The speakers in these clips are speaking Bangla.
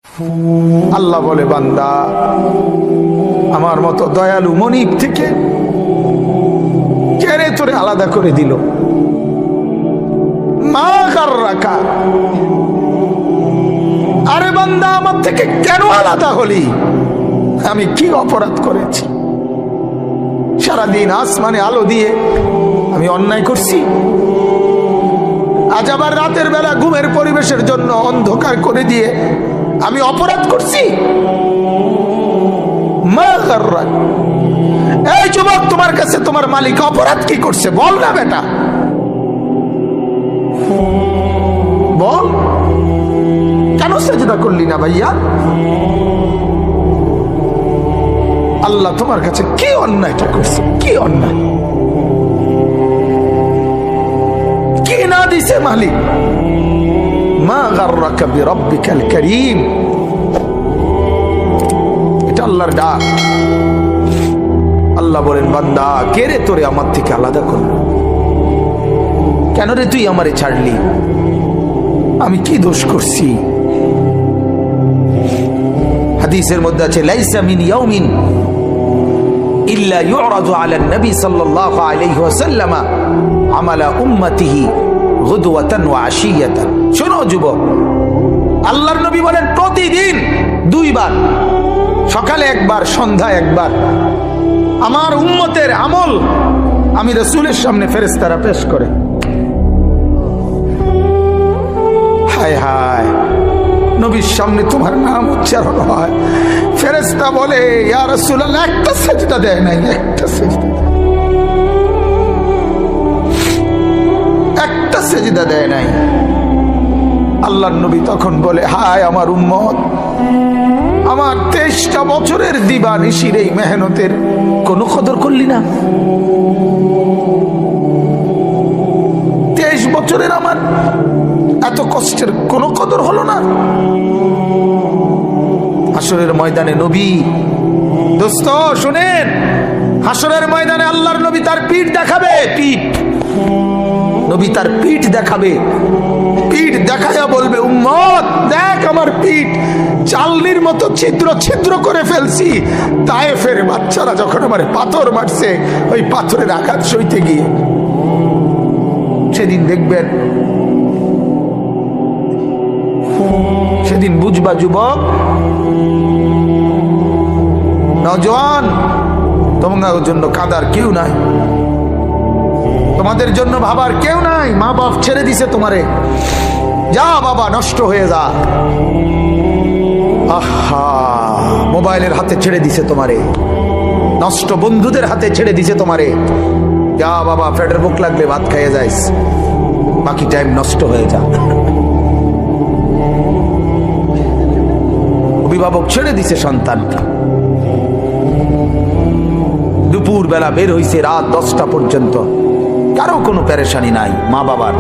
আল্লাহ বলে, বান্দা আমার মতো দয়ালু মনিব থেকে কেড়ে তোরে আলাদা করে দিল। মা গাররাকা, আরে বান্দা আমার থেকে কেন আলাদা হলি? আমি কি অপরাধ করেছি? সারাদিন আসমানে আলো দিয়ে আমি অন্যায় করছি? আজ আবার রাতের বেলা ঘুমের পরিবেশের জন্য অন্ধকার করে দিয়ে আমি অপরাধ করছি? মা গাররাক, এই যুবক, তোমার কাছে তোমার মালিক অপরাধ কি করছে বল না বেটা, বল। কেন সেজদা করলি না ভাইয়া? আল্লাহ তোমার কাছে কি অন্যায়টা করছে? কি অন্যায়, কি না দিছে মালিক? মা গাররাকা বিরাব্বিকাল কারীম, এটা আল্লাহর ডাক। আল্লাহ বলেন, বান্দা কে রে তোরে আমার থেকে আলাদা করলো? কেন রে তুই আমারে ছাড়লি? আমি কি দোষ করছি? হাদিসের মধ্যে আছে, লাইসা মিন ইয়াউমিন ইল্লা ইউরাদু আলা নবী সাল্লাল্লাহু আলাইহি ওয়াসাল্লাম আমালা উম্মতিহি গুদওয়াতান ওয়া আশিয়াতান। শোনো যুবক, আল্লাহর নবী বলেন প্রতিদিন দুইবার, সকালে একবার, সন্ধ্যায় একবার, আমার উম্মতের আমল আমি রাসূলের সামনে ফেরেশতারা পেশ করে। হায় হায়, নবীর সামনে তোমার নাম উচ্চারণ হয়, ফেরেশতা বলে, ইয়া রাসূলুল্লাহ, একটা সিজদা দেয় নাই, একটা সিজদা, একটা সিজদা দেয় নাই। আল্লাহর নবী তখন বলে, হায় আমার উম্মত, আমার 23টা বছরের দিবানিশির এই মেহনতের কোনো কদর করলি না? 23 বছরের আমার এত কষ্টের কোনো কদর হলো না? হাসরের ময়দানে নবী, দোস্ত শুনেন, হাসরের ময়দানে আল্লাহর নবী তার পিঠ দেখাবে, পিঠ, নবী তার পিঠ দেখাবে, পিঠ দেখায়া বলবে, উম্মত দেখ আমার পিঠ, চালনির মতো ছিদ্র ছিদ্র করে ফেলছি। তায়েফের বাচ্চারা যখন আমার পাথর মারছে, ওই পাথরের আঘাত সইতে গিয়ে। সেদিন দেখবেন, সেদিন বুঝবা যুবক, নওজোয়ান, তোমার জন্য কাদার কেউ নাই, তোমাদের জন্য ভাবার কেউ নাই। মা বাপ ছেড়ে দিছে তোমারে, যা বাবা নষ্ট হয়ে যা। আহা, মোবাইলের হাতে ছেড়ে দিছে তোমারে, নষ্ট বন্ধুদের হাতে ছেড়ে দিছে তোমারে, যা বাবা পেটের ভুক লাগলে ভাত খাইয়ে যাইস, বাকি টাইম নষ্ট হয়ে যা। অভিভাবক ছেড়ে দিছে সন্তানকে, দুপুর বেলা বের হইছে রাত 10টা পর্যন্ত, কারো কোনো পেরেশানি নাই। মা বাবার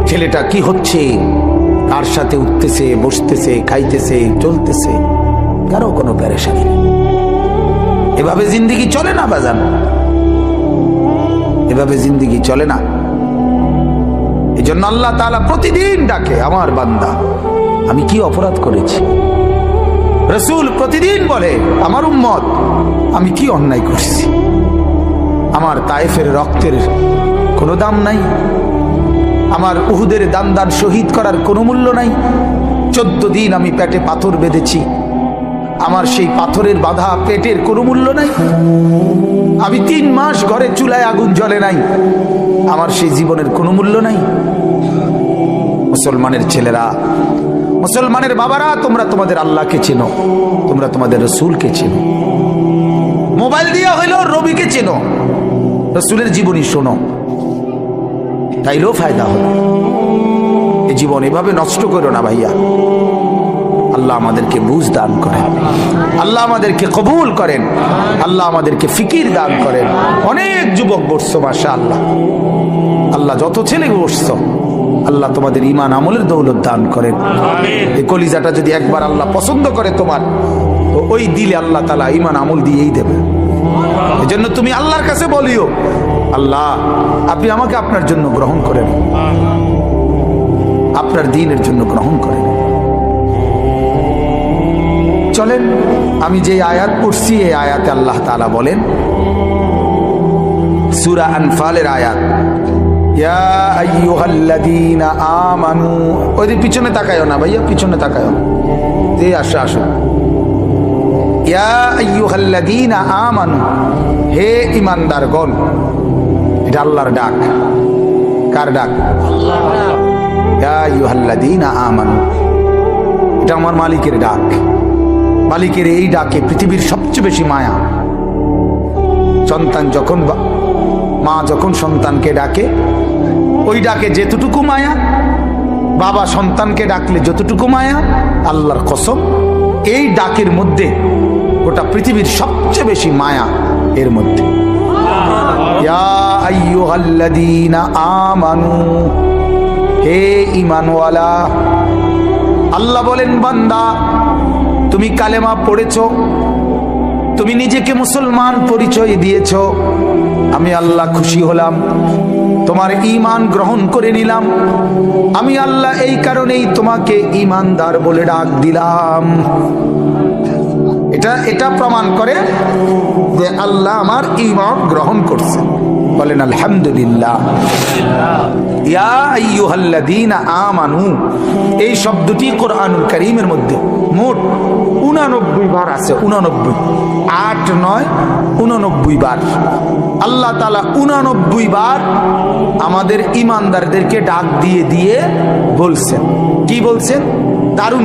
ছেলেটা কি হচ্ছে, কার সাথে উঠতেছে, বসতেছে, খাইতেছে, চলতেছে, কারো কোনো পেরেশানি নেই। এভাবে জিন্দেগি চলে না বাজান, এভাবে জিন্দেগি চলে না। এই জন্য আল্লাহ তাআলা প্রতিদিন ডাকে, আমার বান্দা আমি কি অপরাধ করেছি? রাসূল প্রতিদিন বলে, আমার উম্মত আমি কি অন্যায় করছি? আমার তায়েফের রক্তের কোনো দাম নাই, আমার উহুদের দান শহীদ করার কোনো মূল্য নাই। 14 দিন আমি পেটে পাথর বেঁধেছি, আমার সেই পাথরের বাধা পেটের কোনো মূল্য নাই। আমি 3 মাস ঘরে চুলায় আগুন জ্বলে নাই, আমার সেই জীবনের কোনো মূল্য নাই। মুসলমানের ছেলেরা, মুসলমানের বাবারা, তোমরা তোমাদের আল্লাহকে চেনো, তোমরা তোমাদের রাসূলকে চেনো। মোবাইল দিয়া হইলো রবিকে চেনো, রাসূলের জীবনী শোনো, তাইলেও ফায়দা হবে। এই জীবন এভাবে নষ্ট করো না ভাইয়া। আল্লাহ আমাদেরকে বুঝ দান করেন, আল্লাহ আমাদেরকে কবুল করেন, আল্লাহ আমাদেরকে ফিকির দান করেন। অনেক যুবক বসছো মাশাআল্লাহ, আল্লাহ যত ছেলে বসছো, আল্লাহ তোমাদের ঈমান আমলের দৌলত দান করেন। এই কলিজাটা যদি একবার আল্লাহ পছন্দ করে তোমার, তো ওই দিলে আল্লাহ তাআলা ঈমান আমল দিয়েই দেবে। এজন্য তুমি আল্লাহর কাছে বলিও, আল্লাহ আপনি আমাকে আপনার জন্য গ্রহণ করেন, আপনার দ্বীনের জন্য গ্রহণ করেন। চলেন আমি যে আয়াত পড়ছি এই আয়াতে আল্লাহ তাআলা বলেন, সূরা আনফালের আয়াত, ইয়া আইয়ুহাল্লাযীনা আমানু। ওই পিছনে তাকায়ও না ভাইয়া, পিছনে তাকায়ও, যে আসো আসো। ইয়া আইয়ুহাল্লাযীনা আমানু, হে ঈমানদারগণ। এটা আল্লাহর ডাক। কার ডাক? আল্লাহর। ইয়া আইয়ুহাল্লাযীনা আমানু, এটা আমার মালিকের ডাক। মালিকের এই ডাকে পৃথিবীর সবচেয়ে বেশি মায়া। সন্তান যখন, মা যখন সন্তানকে ডাকে, ওই ডাকে যেতটুকু মায়া, বাবা সন্তানকে ডাকলে যতটুকু মায়া, আল্লাহর কসম এই ডাকের মধ্যে গোটা পৃথিবীর সবচেয়ে বেশি মায়া এর মধ্যে। ইয়া আইয়ুহাল্লাযীনা আমানু, হে ঈমানওয়ালা। আল্লাহ বলেন, বান্দা তুমি কালেমা পড়েছো, তুমি নিজেকে মুসলমান পরিচয় দিয়েছো, আমি আল্লাহ খুশি হলাম, তোমার ঈমান গ্রহণ করে নিলাম। আমি আল্লাহ এই কারণেই তোমাকে ঈমানদার বলে ডাক দিলাম। এটা প্রমাণ করে যে আল্লাহ আমার ঈমান গ্রহণ করছে। বলেন আলহামদুলিল্লাহ। ইয়া আইয়ুহাল্লাযীনা আমানু, এই শব্দটি কোরআনুল কারীমের মধ্যে মোট 89 বার আছে। 89, 8, 9, 89 বার আল্লাহ তাআলা 89 বার আমাদের ঈমানদারদেরকে ডাক দিয়ে দিয়ে বলছেন। কি বলছেন? দারুণ।